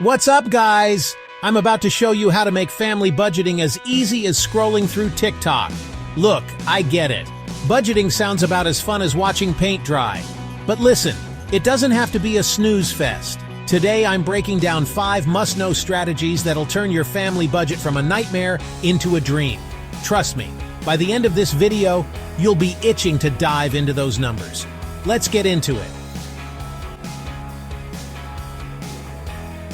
What's up, guys? I'm about to show you how to make family budgeting as easy as scrolling through TikTok. Look, I get it. Budgeting sounds about as fun as watching paint dry. But listen, it doesn't have to be a snooze fest. Today, I'm breaking down 5 must-know strategies that'll turn your family budget from a nightmare into a dream. Trust me, by the end of this video, you'll be itching to dive into those numbers. Let's get into it.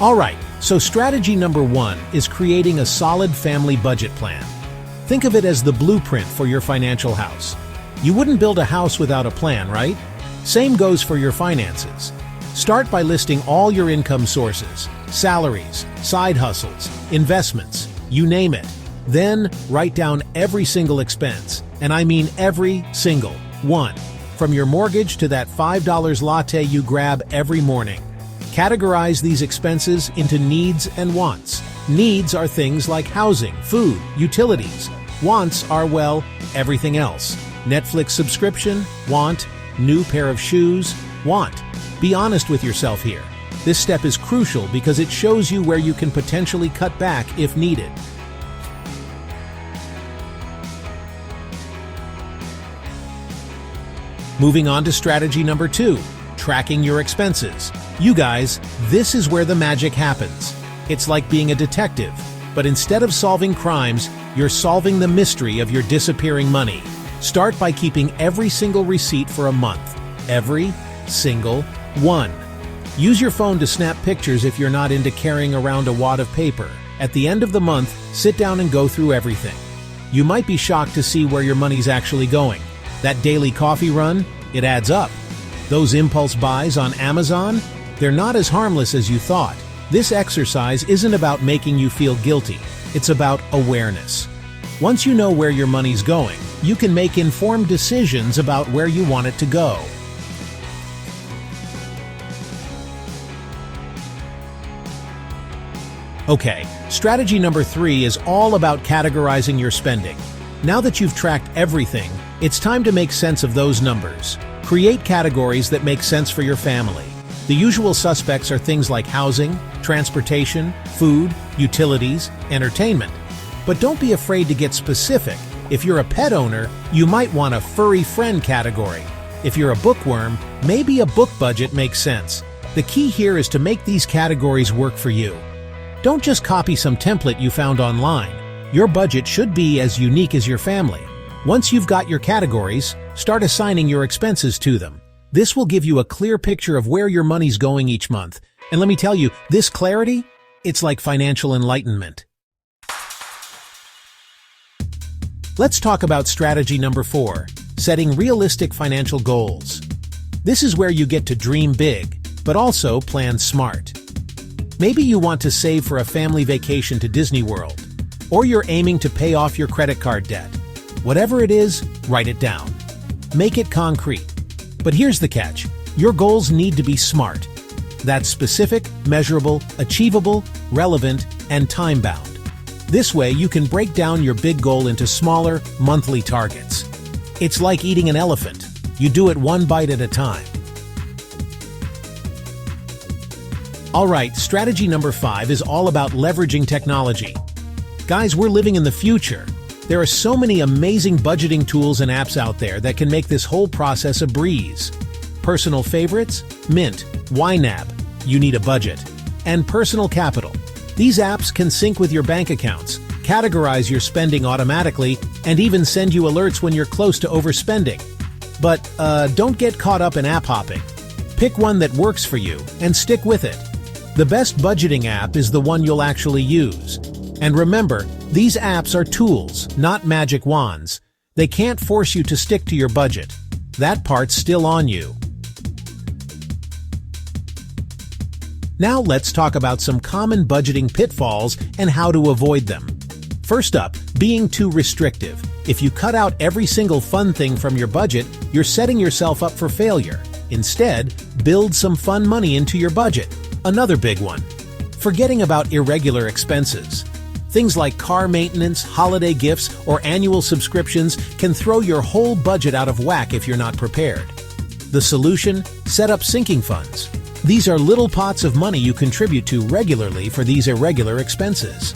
Alright, so strategy number 1 is creating a solid family budget plan. Think of it as the blueprint for your financial house. You wouldn't build a house without a plan, right? Same goes for your finances. Start by listing all your income sources, salaries, side hustles, investments, you name it. Then, write down every single expense, and I mean every single one. From your mortgage to that $5 latte you grab every morning. Categorize these expenses into needs and wants. Needs are things like housing, food, utilities. Wants are, well, everything else. Netflix subscription, want. New pair of shoes, want. Be honest with yourself here. This step is crucial because it shows you where you can potentially cut back if needed. Moving on to strategy number 2, tracking your expenses. You guys, this is where the magic happens. It's like being a detective, but instead of solving crimes, you're solving the mystery of your disappearing money. Start by keeping every single receipt for a month. Every single one. Use your phone to snap pictures if you're not into carrying around a wad of paper. At the end of the month, sit down and go through everything. You might be shocked to see where your money's actually going. That daily coffee run, it adds up. Those impulse buys on Amazon, they're not as harmless as you thought. This exercise isn't about making you feel guilty. It's about awareness. Once you know where your money's going, you can make informed decisions about where you want it to go. Okay, strategy number 3 is all about categorizing your spending. Now that you've tracked everything, it's time to make sense of those numbers. Create categories that make sense for your family. The usual suspects are things like housing, transportation, food, utilities, entertainment. But don't be afraid to get specific. If you're a pet owner, you might want a furry friend category. If you're a bookworm, maybe a book budget makes sense. The key here is to make these categories work for you. Don't just copy some template you found online. Your budget should be as unique as your family. Once you've got your categories, start assigning your expenses to them. This will give you a clear picture of where your money's going each month. And let me tell you, this clarity, it's like financial enlightenment. Let's talk about strategy number 4, setting realistic financial goals. This is where you get to dream big, but also plan smart. Maybe you want to save for a family vacation to Disney World, or you're aiming to pay off your credit card debt. Whatever it is, write it down. Make it concrete. But here's the catch. Your goals need to be SMART. That's specific, measurable, achievable, relevant, and time-bound. This way, you can break down your big goal into smaller, monthly targets. It's like eating an elephant. You do it one bite at a time. Alright, strategy number 5 is all about leveraging technology. Guys, we're living in the future. There are so many amazing budgeting tools and apps out there that can make this whole process a breeze. Personal favorites? Mint, YNAB, you need a budget, and Personal Capital. These apps can sync with your bank accounts, categorize your spending automatically, and even send you alerts when you're close to overspending. But don't get caught up in app hopping. Pick one that works for you and stick with it. The best budgeting app is the one you'll actually use. And remember, these apps are tools, not magic wands. They can't force you to stick to your budget. That part's still on you. Now let's talk about some common budgeting pitfalls and how to avoid them. First up, being too restrictive. If you cut out every single fun thing from your budget, you're setting yourself up for failure. Instead, build some fun money into your budget. Another big one. Forgetting about irregular expenses. Things like car maintenance, holiday gifts, or annual subscriptions can throw your whole budget out of whack if you're not prepared. The solution? Set up sinking funds. These are little pots of money you contribute to regularly for these irregular expenses.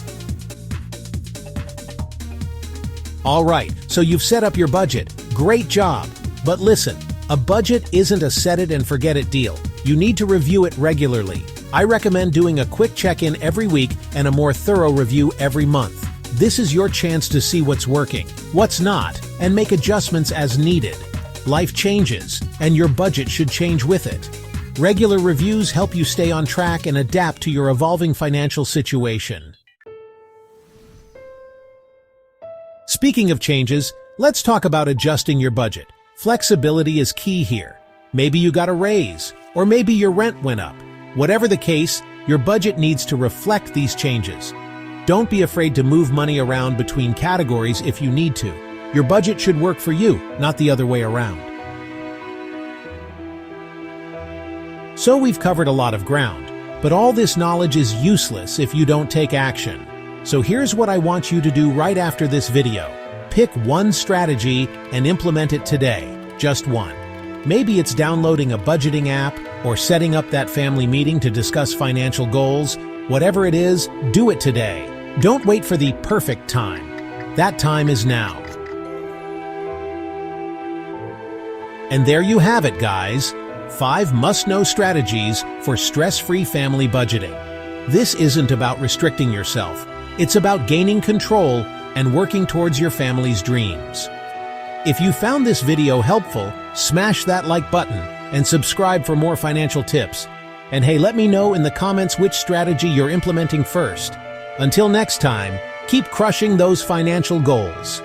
All right, so you've set up your budget. Great job. But listen, a budget isn't a set-it-and-forget-it deal. You need to review it regularly. I recommend doing a quick check-in every week and a more thorough review every month. This is your chance to see what's working, what's not, and make adjustments as needed. Life changes, and your budget should change with it. Regular reviews help you stay on track and adapt to your evolving financial situation. Speaking of changes, let's talk about adjusting your budget. Flexibility is key here. Maybe you got a raise, or maybe your rent went up. Whatever the case, your budget needs to reflect these changes. Don't be afraid to move money around between categories if you need to. Your budget should work for you, not the other way around. So we've covered a lot of ground, but all this knowledge is useless if you don't take action. So here's what I want you to do right after this video. Pick one strategy and implement it today. Just one. Maybe it's downloading a budgeting app or setting up that family meeting to discuss financial goals. Whatever it is, do it today. Don't wait for the perfect time. That time is now. And there you have it, guys. 5 must-know strategies for stress-free family budgeting. This isn't about restricting yourself. It's about gaining control and working towards your family's dreams. If you found this video helpful, smash that like button and subscribe for more financial tips. And hey, let me know in the comments which strategy you're implementing first. Until next time, keep crushing those financial goals.